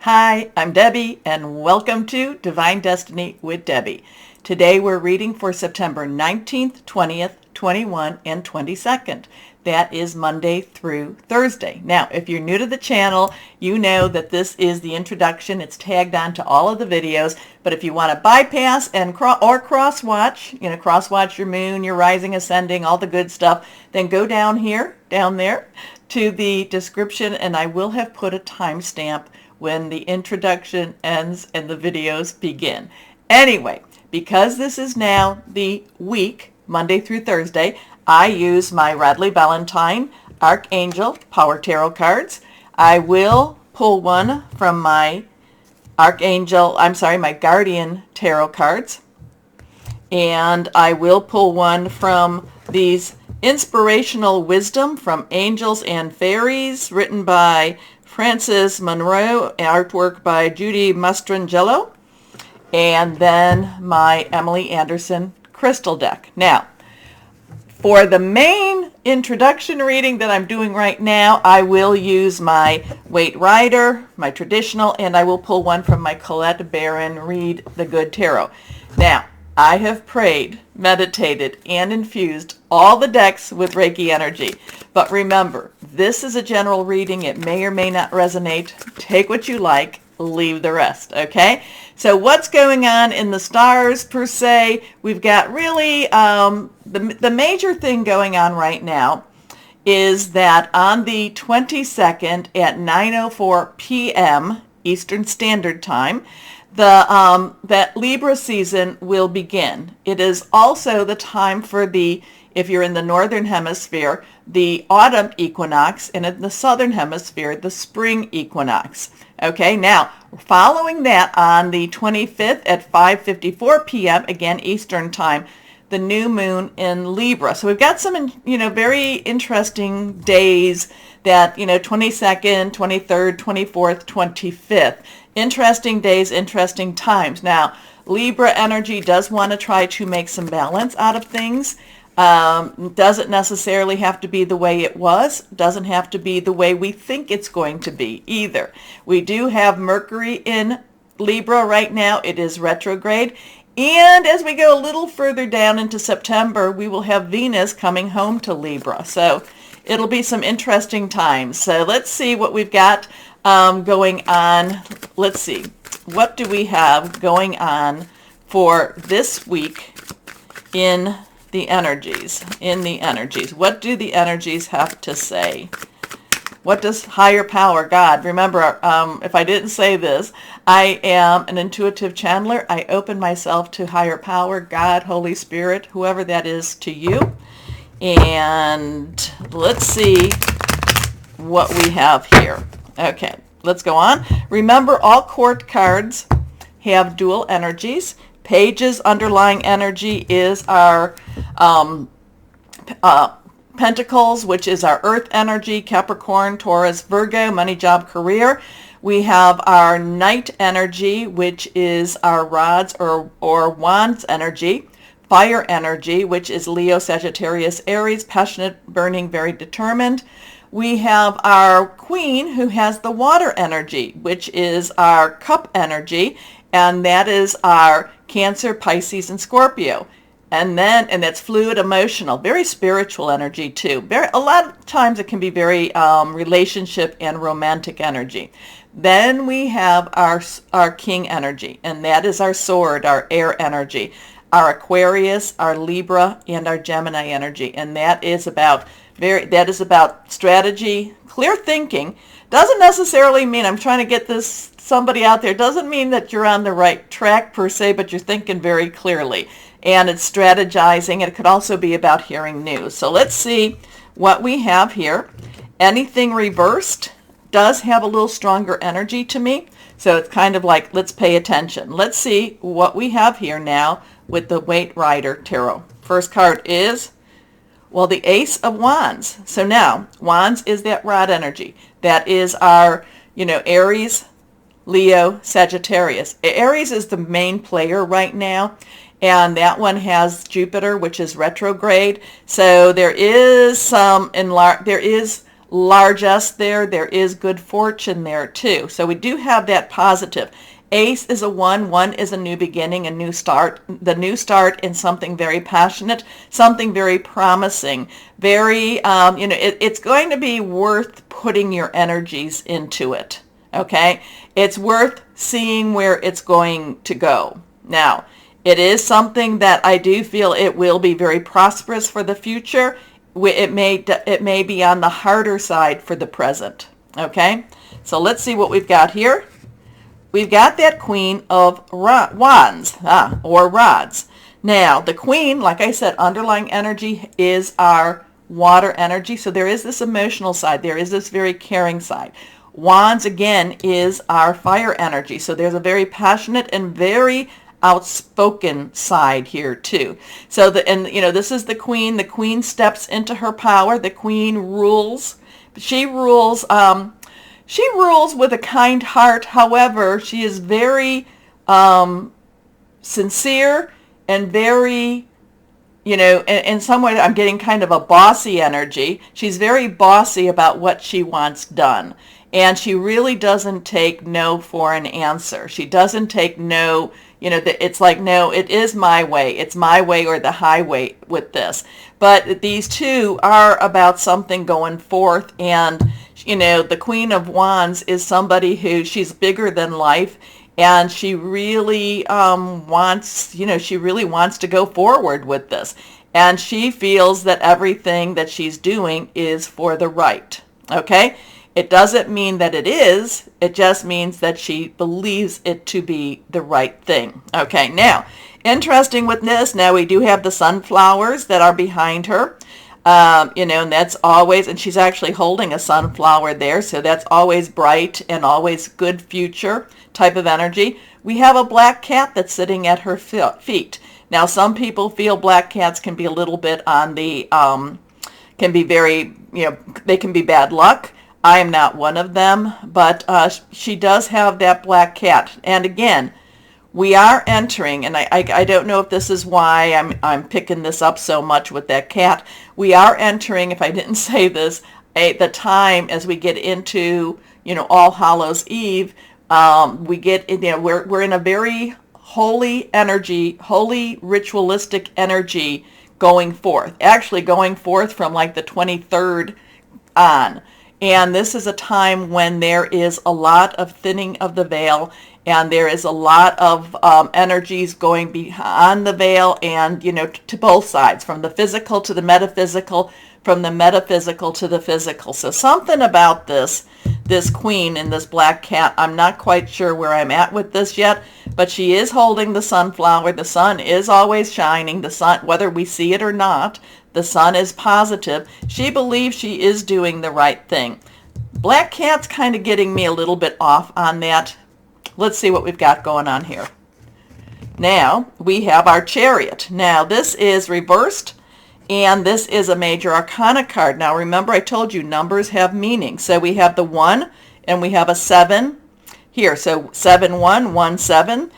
Hi, I'm Debbie, and welcome to Divine Destiny with Debbie. Today we're reading for September 19th, 20th, 21, and 22nd. That is Monday through Thursday. Now, if you're new to the channel, you know that this is the introduction. It's tagged on to all of the videos, but if you want to bypass and cross-watch, cross-watch your moon, your rising, ascending, all the good stuff, then go down there to the description, and I will have put a timestamp when the introduction ends and the videos begin. Anyway, because this is now the week, Monday through Thursday, I use my Radley Valentine Archangel Power Tarot cards. I will pull one from my my Guardian Tarot cards. And I will pull one from these Inspirational Wisdom from Angels and Fairies, written by Frances Monroe, artwork by Judy Mastrangelo, and then my Emily Anderson crystal deck. Now, for the main introduction reading that I'm doing right now, I will use my Waite Rider, my traditional, and I will pull one from my Colette Baron Read the Good Tarot. Now, I have prayed, meditated, and infused all the decks with Reiki energy. But remember, this is a general reading. It may or may not resonate. Take what you like, leave the rest, okay? So what's going on in the stars per se? We've got really the major thing going on right now is that on the 22nd at 9:04 p.m. Eastern Standard Time, that Libra season will begin. It is also the time for if you're in the northern hemisphere, the autumn equinox, and in the southern hemisphere, the spring equinox. Okay, now, following that on the 25th at 5:54 p.m., again Eastern time, the new moon in Libra. So we've got some, very interesting days that, 22nd, 23rd, 24th, 25th. Interesting days, interesting times. Now, Libra energy does want to try to make some balance out of things. Doesn't necessarily have to be the way it was. Doesn't have to be the way we think it's going to be either. We do have Mercury in Libra right now. It is retrograde. And as we go a little further down into September, we will have Venus coming home to Libra. So it'll be some interesting times. So let's see what we've got going on. Let's see. What do we have going on for this week in the energies? What do the energies have to say? What does higher power, God? Remember, if I didn't say this, I am an intuitive channeler. I open myself to higher power, God, Holy Spirit, whoever that is to you. And let's see what we have here. Okay, let's go on. Remember, all court cards have dual energies. Pages underlying energy is our Pentacles, which is our earth energy, Capricorn, Taurus, Virgo, money, job, career. We have our Knight energy, which is our rods or wands energy. Fire energy, which is Leo, Sagittarius, Aries, passionate, burning, very determined. We have our Queen, who has the water energy, which is our cup energy, and that is our Cancer, Pisces, and Scorpio. And that's fluid, emotional, very spiritual energy too. A lot of times it can be very relationship and romantic energy. Then we have our King energy, and that is our sword, our air energy, our Aquarius, our Libra, and our Gemini energy. And that is about strategy, clear thinking. Doesn't necessarily mean I'm trying to get somebody out there. Doesn't mean that you're on the right track per se, but you're thinking very clearly. And it's strategizing. It could also be about hearing news. So let's see what we have here. Anything reversed does have a little stronger energy to me. So it's kind of like, let's pay attention. Let's see what we have here now with the Waite Rider Tarot. First card is, the Ace of Wands. So now, Wands is that rod energy. That is our, Aries, Leo, Sagittarius. Aries is the main player right now. And that one has Jupiter, which is retrograde. So there is largesse there. There is good fortune there too. So we do have that positive. Ace is a 1. 1 is a new beginning, a new start. The new start in something very passionate, something very promising, very, it's going to be worth putting your energies into it. Okay? It's worth seeing where it's going to go. Now, it is something that I do feel it will be very prosperous for the future. It may be on the harder side for the present. Okay? So let's see what we've got here. We've got that Queen of Wands, or Rods. Now, the Queen, like I said, underlying energy is our water energy. So there is this emotional side. There is this very caring side. Wands, again, is our fire energy. So there's a very passionate and very outspoken side here too. So this is the Queen. The Queen steps into her power. The Queen rules. She rules. She rules with a kind heart. However, she is very sincere and very, in some way I'm getting kind of a bossy energy. She's very bossy about what she wants done. And she really doesn't take no for an answer. She doesn't take no, it's like, no, it is my way. It's my way or the highway with this. But these two are about something going forth. And, the Queen of Wands is somebody who, she's bigger than life. And she really wants to go forward with this. And she feels that everything that she's doing is for the right. Okay? It doesn't mean that it is. It just means that she believes it to be the right thing. Okay, now, interesting with this, now we do have the sunflowers that are behind her. And that's always, and she's actually holding a sunflower there, so that's always bright and always good future type of energy. We have a black cat that's sitting at her feet. Now, some people feel black cats can be a little bit on the, can be very, they can be bad luck. I am not one of them, but she does have that black cat. And again, we are entering, and I don't know if this is why I'm picking this up so much with that cat. We are entering, if I didn't say this, the time as we get into, All Hallows Eve, we get, we're in a very holy energy, holy ritualistic energy going forth. Actually going forth from like the 23rd on. And this is a time when there is a lot of thinning of the veil, and there is a lot of energies going beyond the veil and, to both sides, from the physical to the metaphysical, from the metaphysical to the physical. So something about this Queen and this black cat, I'm not quite sure where I'm at with this yet, but she is holding the sunflower. The sun is always shining. The sun, whether we see it or not, the sun is positive. She believes she is doing the right thing. Black cat's kind of getting me a little bit off on that. Let's see what we've got going on here. Now, we have our Chariot. Now, this is reversed, and this is a major arcana card. Now, remember I told you numbers have meaning. So we have the 1, and we have a 7 here. So 7-1-1-7.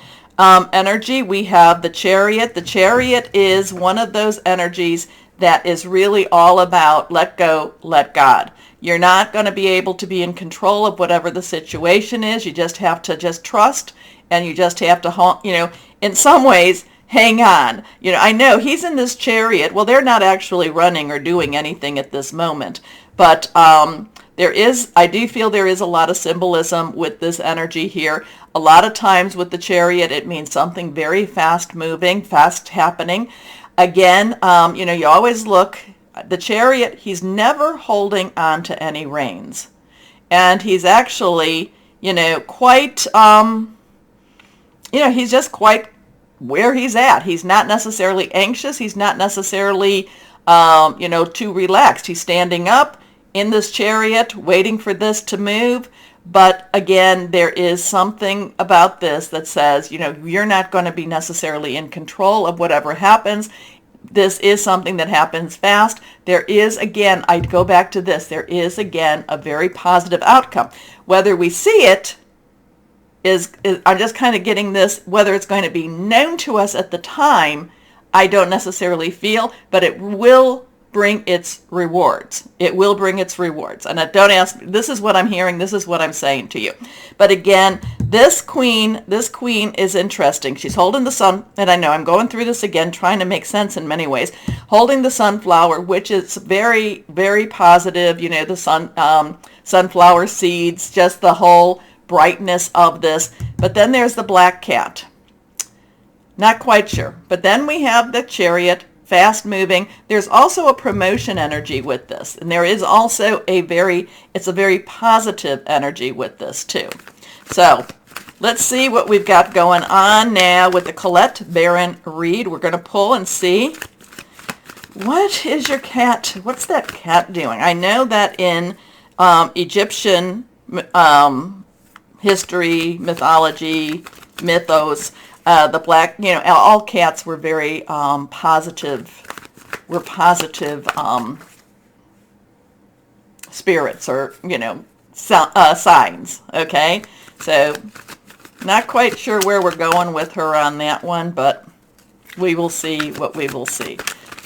Energy, we have the Chariot. The Chariot is one of those energies that is really all about let go, let God. You're not going to be able to be in control of whatever the situation is. You just have to just trust, and you just have to, in some ways, hang on. I know he's in this chariot. Well, they're not actually running or doing anything at this moment, but I do feel there is a lot of symbolism with this energy here. A lot of times with the Chariot, it means something very fast moving, fast happening. Again, you always look, the Chariot, he's never holding on to any reins. And he's actually, quite, he's just quite where he's at. He's not necessarily anxious. He's not necessarily, too relaxed. He's standing up in this Chariot, waiting for this to move. But again, there is something about this that says, you're not going to be necessarily in control of whatever happens. This is something that happens fast. There is, again, I go back to this, there is, again, a very positive outcome. Whether we see it is I'm just kind of getting this, whether it's going to be known to us at the time, I don't necessarily feel, but it will bring its rewards. It will bring its rewards. And don't ask, this is what I'm hearing, this is what I'm saying to you. But again, this queen is interesting. She's holding the sun, and I know I'm going through this again, trying to make sense in many ways. Holding the sunflower, which is very, very positive, you know, the sunflower seeds, just the whole brightness of this. But then there's the black cat. Not quite sure. But then we have the Chariot, fast moving. There's also a promotion energy with this. And there is also it's a very positive energy with this too. So let's see what we've got going on now with the Colette Baron read. We're going to pull and see. What is your cat? What's that cat doing? I know that in Egyptian history, mythology, mythos, the black, you know, all cats were very positive spirits, or, you know, signs. Okay, so not quite sure where we're going with her on that one, but we will see what we will see.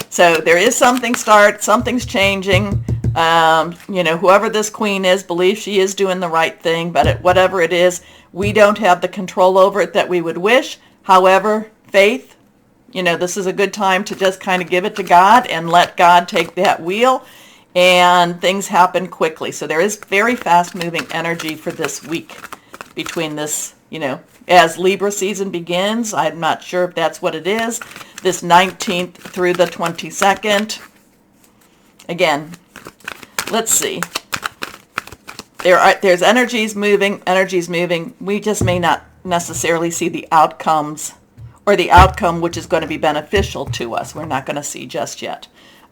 So there is something's changing. You know, whoever this queen is, believes she is doing the right thing, but whatever it is, we don't have the control over it that we would wish. However, faith, you know, this is a good time to just kind of give it to God and let God take that wheel, and things happen quickly. So there is very fast moving energy for this week between this, you know, as Libra season begins. I'm not sure if that's what it is. This 19th through the 22nd. Again, let's see. There's energies moving. We just may not necessarily see the outcomes, or the outcome which is going to be beneficial to us. We're not going to see just yet.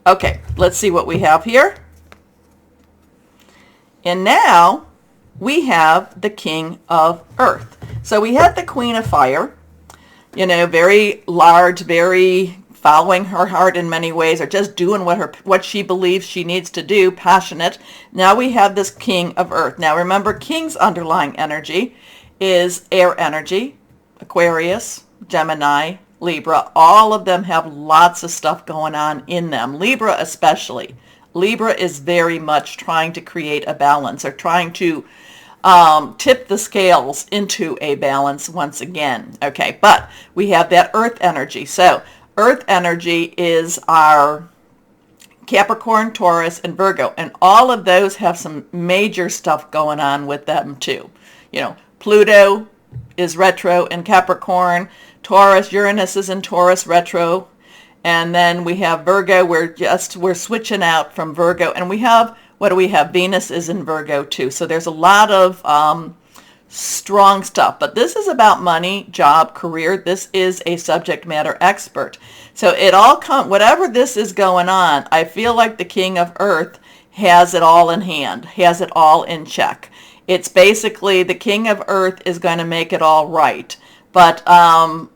Okay, let's see what we have here. And now we have the King of Earth. So we had the Queen of Fire, you know, very large, very following her heart in many ways, or just doing what she believes she needs to do, passionate. Now we have this King of Earth. Now remember, King's underlying energy is air energy, Aquarius, Gemini, Libra. All of them have lots of stuff going on in them. Libra especially. Libra is very much trying to create a balance, or trying to tip the scales into a balance once again. Okay, but we have that earth energy. So earth energy is our Capricorn, Taurus, and Virgo. And all of those have some major stuff going on with them too. You know, Pluto is retro in Capricorn. Taurus, Uranus is in Taurus retro. And then we have Virgo. We're switching out from Virgo. And we have, what do we have? Venus is in Virgo too. So there's a lot of strong stuff. But this is about money, job, career. This is a subject matter expert. So it all whatever this is going on, I feel like the King of Earth has it all in hand, has it all in check. It's basically the King of Earth is going to make it all right. But,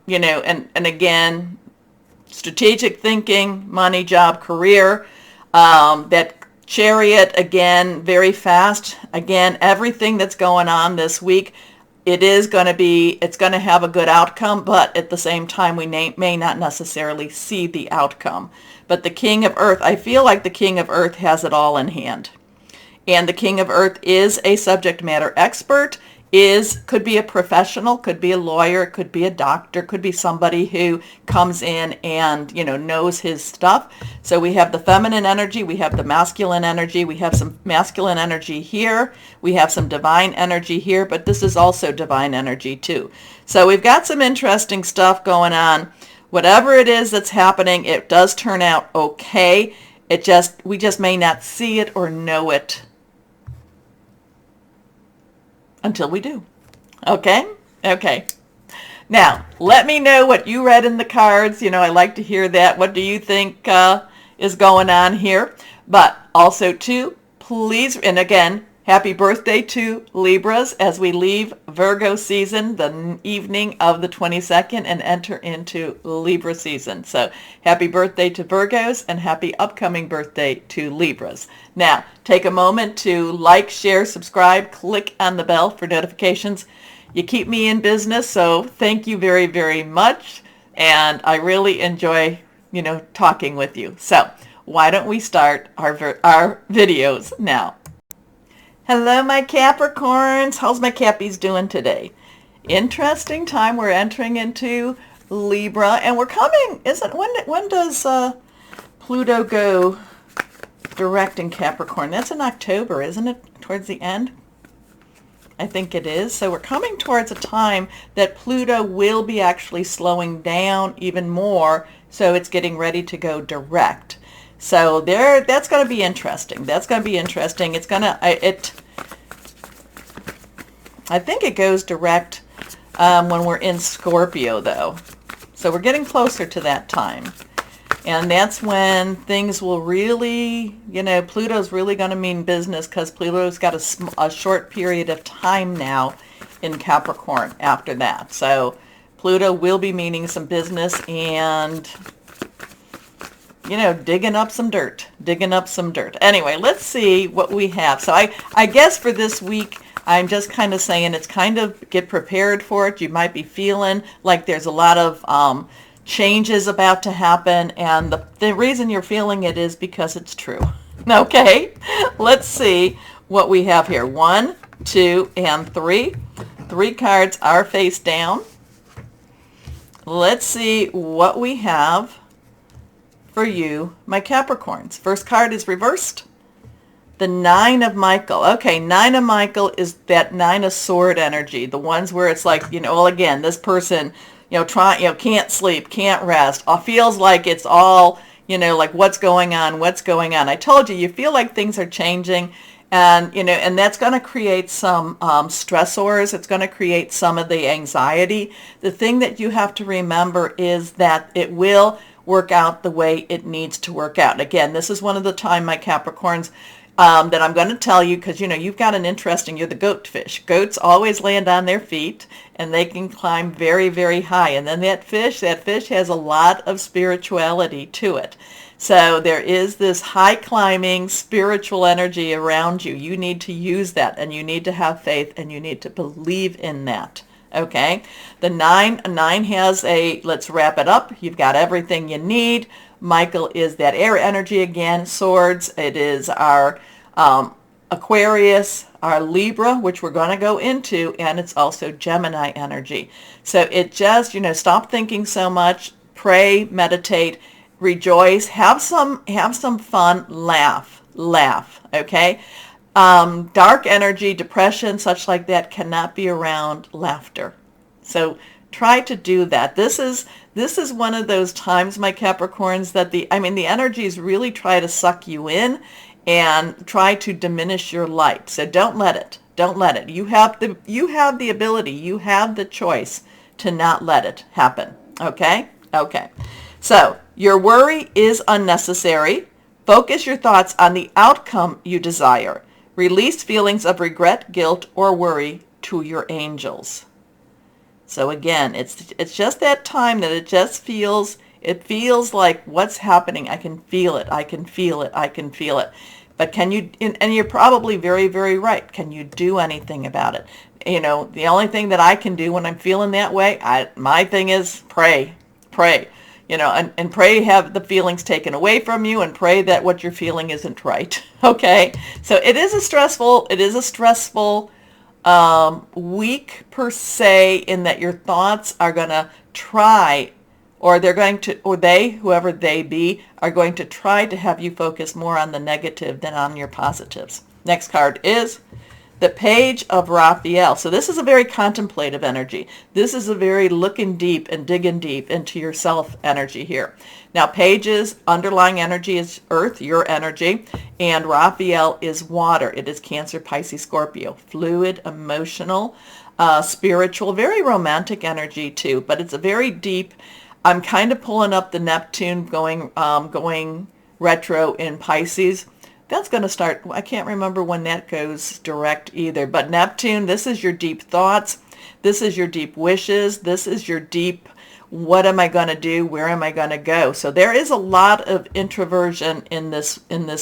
you know, and again, strategic thinking, money, job, career, that Chariot, again, very fast. Again, everything that's going on this week, it's going to have a good outcome, but at the same time, we may not necessarily see the outcome. But the King of Earth, I feel like the King of Earth has it all in hand. And the King of Earth is a subject matter expert, could be a professional, could be a lawyer, could be a doctor, could be somebody who comes in and, you know, knows his stuff. So we have the feminine energy, we have the masculine energy, we have some masculine energy here, we have some divine energy here, but this is also divine energy too. So we've got some interesting stuff going on. Whatever it is that's happening, it does turn out okay. We just may not see it or know it until we do. Okay? Okay. Now, let me know what you read in the cards. You know, I like to hear that. What do you think is going on here? But also, too, please, and again, happy birthday to Libras as we leave Virgo season the evening of the 22nd and enter into Libra season. So happy birthday to Virgos and happy upcoming birthday to Libras. Now, take a moment to like, share, subscribe, click on the bell for notifications. You keep me in business, so thank you very, very much. And I really enjoy, you know, talking with you. So why don't we start our videos now? Hello, my Capricorns. How's my Cappies doing today? Interesting time. We're entering into Libra, and we're coming. When does Pluto go direct in Capricorn? That's in October, isn't it? Towards the end? I think it is. So we're coming towards a time that Pluto will be actually slowing down even more. So it's getting ready to go direct. So that's going to be interesting. That's going to be interesting. It's going to, I think it goes direct when we're in Scorpio though. So we're getting closer to that time. And that's when things will really, Pluto's really going to mean business, because Pluto's got a short period of time now in Capricorn after that. So Pluto will be meaning some business and, digging up some dirt. Anyway, let's see what we have. So I guess for this week, I'm just kind of saying it's kind of get prepared for it. You might be feeling like there's a lot of changes about to happen, and the reason you're feeling it is because it's true. Okay, let's see what we have here. 1, 2, and 3. 3 cards are face down. Let's see what we have for you, my Capricorns. First card is reversed. The 9 of Michael. Okay, 9 of Michael is that 9 of sword energy. The ones where it's like, well, again, this person, can't sleep, can't rest. Feels like it's all, like what's going on. I told you, you feel like things are changing, and, and that's going to create some stressors. It's going to create some of the anxiety. The thing that you have to remember is that it will work out the way it needs to work out. Again, this is one of the time, my Capricorns, that I'm going to tell you, because you've got an interesting, you're the goat fish. Goats always land on their feet, and they can climb very, very high. And then that fish has a lot of spirituality to it. So there is this high climbing spiritual energy around you. You need to use that, and you need to have faith, and you need to believe in that. Okay, the 9 has let's wrap it up. You've got everything you need. Michael is that air energy again, swords. It is our Aquarius, our Libra, which we're going to go into, and it's also Gemini energy. So it just, stop thinking so much, pray, meditate, rejoice, have some fun, laugh, okay? Dark energy, depression, such like that cannot be around laughter. So try to do that. This is one of those times, my Capricorns, that the energies really try to suck you in and try to diminish your light. So don't let it. You have the ability, you have the choice to not let it happen. Okay? Okay. So your worry is unnecessary. Focus your thoughts on the outcome you desire. Release feelings of regret, guilt, or worry to your angels. So again, it's just that time that it feels like what's happening. I can feel it. But can you, and you're probably very, very right. Can you do anything about it? The only thing that I can do when I'm feeling that way, my thing is pray, and pray, have the feelings taken away from you, and pray that what you're feeling isn't right. Okay. So it is a stressful week per se, in that your thoughts are going to try, or whoever they be, are going to try to have you focus more on the negative than on your positives. Next card is the Page of Raphael. So this is a very contemplative energy. This is a very looking deep and digging deep into yourself energy here. Now, Page's underlying energy is earth, your energy, and Raphael is water. It is Cancer, Pisces, Scorpio. Fluid, emotional, spiritual, very romantic energy too, but it's a very deep. I'm kind of pulling up the Neptune going retro in Pisces. That's going to start, I can't remember when that goes direct either, but Neptune, this is your deep thoughts. This is your deep wishes. This is your deep, what am I going to do? Where am I going to go? So there is a lot of introversion in this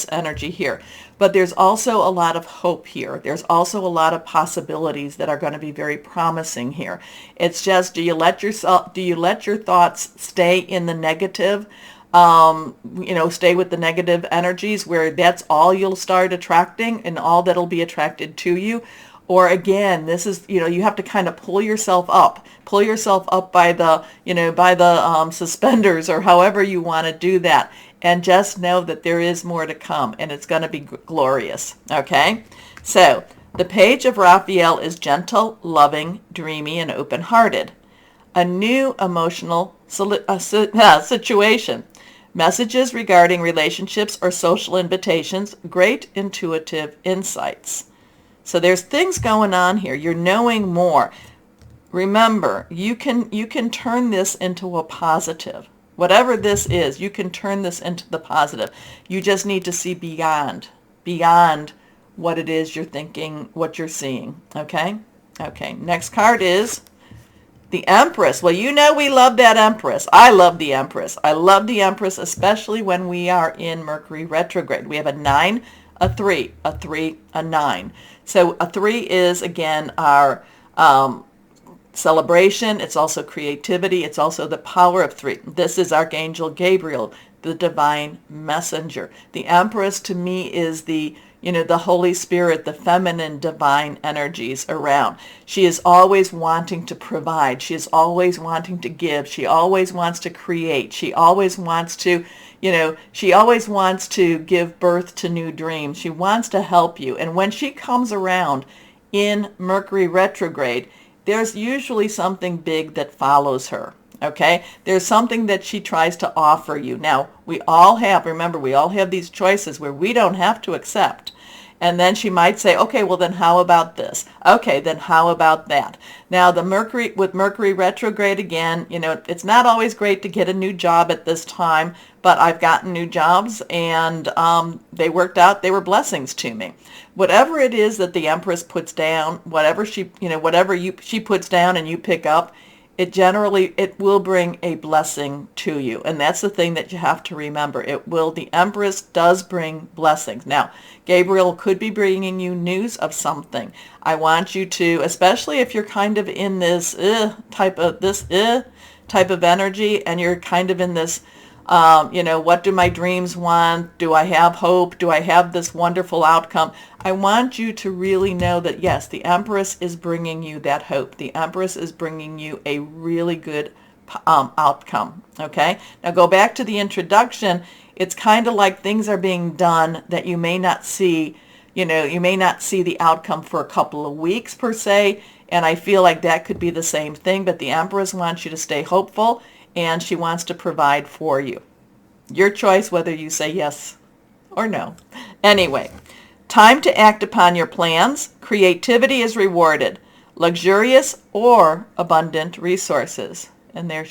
energy here, but there's also a lot of hope here. There's also a lot of possibilities that are going to be very promising here. It's just, do you let your thoughts stay in the negative? Stay with the negative energies where that's all you'll start attracting and all that'll be attracted to you. Or again, this is, you have to kind of pull yourself up by the suspenders, or however you want to do that. And just know that there is more to come, and it's going to be glorious. Okay? So the page of Raphael is gentle, loving, dreamy, and open-hearted. A new emotional situation. Messages regarding relationships or social invitations. Great intuitive insights. So there's things going on here. You're knowing more. Remember, you can turn this into a positive. Whatever this is, you can turn this into the positive. You just need to see beyond what it is you're thinking, what you're seeing. Okay? Okay, next card is the Empress. Well, we love that Empress. I love the Empress. I love the Empress, especially when we are in Mercury retrograde. We have a 9, a 3, a 3, a 9. So a 3 is, again, our celebration. It's also creativity. It's also the power of 3. This is Archangel Gabriel, the divine messenger. The Empress to me is the Holy Spirit, the feminine divine energies around. She is always wanting to provide. She is always wanting to give. She always wants to create. She always wants to, give birth to new dreams. She wants to help you. And when she comes around in Mercury retrograde, there's usually something big that follows her. Okay? There's something that she tries to offer you. Now, we all have these choices where we don't have to accept. And then she might say, okay, well then how about this? Okay, then how about that? Now with Mercury retrograde again, it's not always great to get a new job at this time, but I've gotten new jobs and they worked out. They were blessings to me. Whatever it is that the Empress puts down, whatever she puts down and you pick up, it will bring a blessing to you. And that's the thing that you have to remember. The Empress does bring blessings. Now, Gabriel could be bringing you news of something. I want you to, especially if you're kind of in this type of energy, and you're kind of in this, what do my dreams want? Do I have hope? Do I have this wonderful outcome? I want you to really know that, yes, the Empress is bringing you that hope. The Empress is bringing you a really good outcome. Okay? Now go back to the introduction. It's kind of like things are being done that you may not see. You may not see the outcome for a couple of weeks per se. And I feel like that could be the same thing. But the Empress wants you to stay hopeful, and she wants to provide for you. Your choice whether you say yes or no. Anyway, time to act upon your plans. Creativity is rewarded. Luxurious or abundant resources. And there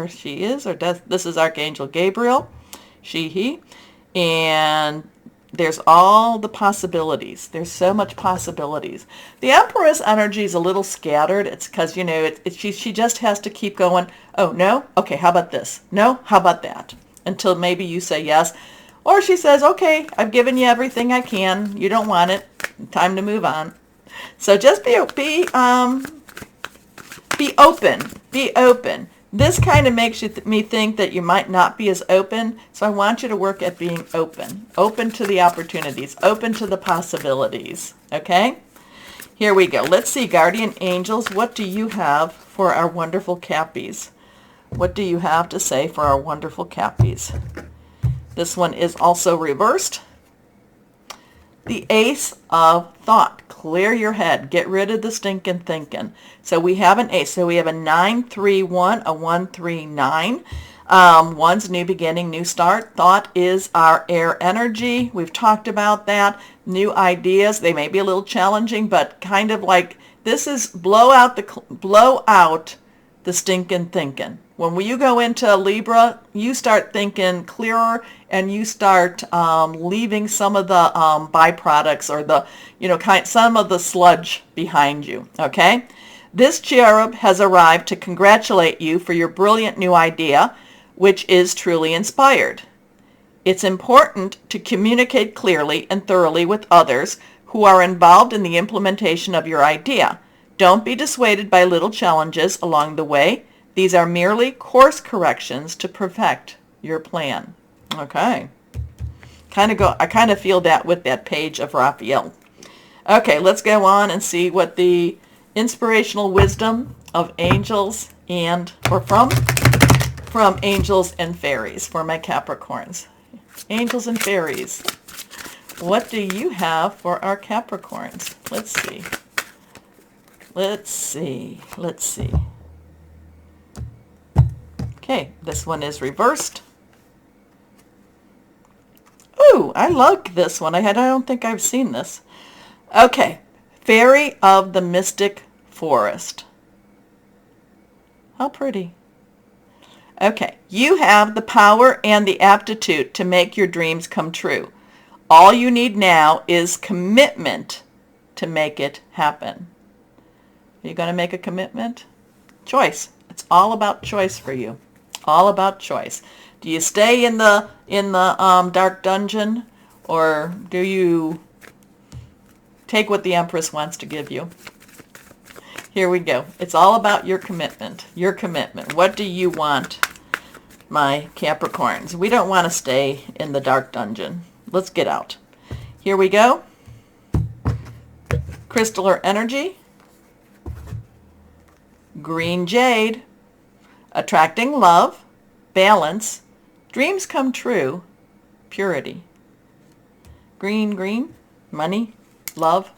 she is. This is Archangel Gabriel. He. And there's all the possibilities. There's so much possibilities. The Empress energy is a little scattered. It's because, she just has to keep going. Oh, no? Okay, how about this? No? How about that? Until maybe you say yes. Or she says, okay, I've given you everything I can. You don't want it. Time to move on. So just be open. Be open. This kind of makes me think that you might not be as open, so I want you to work at being open. Open to the opportunities, open to the possibilities, okay? Here we go. Let's see, guardian angels, what do you have for our wonderful Cappies? What do you have to say for our wonderful Cappies? This one is also reversed. The Ace of Thought. Clear your head. Get rid of the stinking thinking. So we have an ace. So we have a 9-3-1, a 1-3-9. One's new beginning, new start. Thought is our air energy. We've talked about that. New ideas. They may be a little challenging, but kind of like this is blow out the stinking thinking. When you go into Libra, you start thinking clearer, and you start leaving some of the byproducts or some of the sludge behind you, okay? This cherub has arrived to congratulate you for your brilliant new idea, which is truly inspired. It's important to communicate clearly and thoroughly with others who are involved in the implementation of your idea. Don't be dissuaded by little challenges along the way. These are merely course corrections to perfect your plan. Okay. I kind of feel that with that page of Raphael. Okay, let's go on and see what the inspirational wisdom of angels from angels and fairies for my Capricorns. Angels and fairies. What do you have for our Capricorns? Let's see. Let's see. Let's see. Okay, this one is reversed. Ooh, I like this one. I don't think I've seen this. Okay, Fairy of the Mystic Forest. How pretty. Okay, you have the power and the aptitude to make your dreams come true. All you need now is commitment to make it happen. Are you going to make a commitment? Choice. It's all about choice for you. All about choice. Do you stay in the dark dungeon, or do you take what the Empress wants to give you? Here we go. It's all about your commitment. Your commitment. What do you want, my Capricorns? We don't want to stay in the dark dungeon. Let's get out. Here we go. Crystal or energy. Green jade. Attracting love. Balance. Dreams come true. Purity. Green. Money. Love.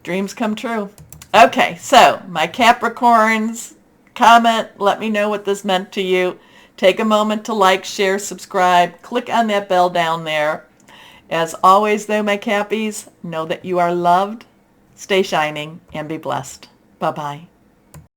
Dreams come true. Okay, so my Capricorns, comment, let me know what this meant to you. Take a moment to like, share, subscribe. Click on that bell down there. As always, though, my Cappies, know that you are loved. Stay shining and be blessed. Bye-bye.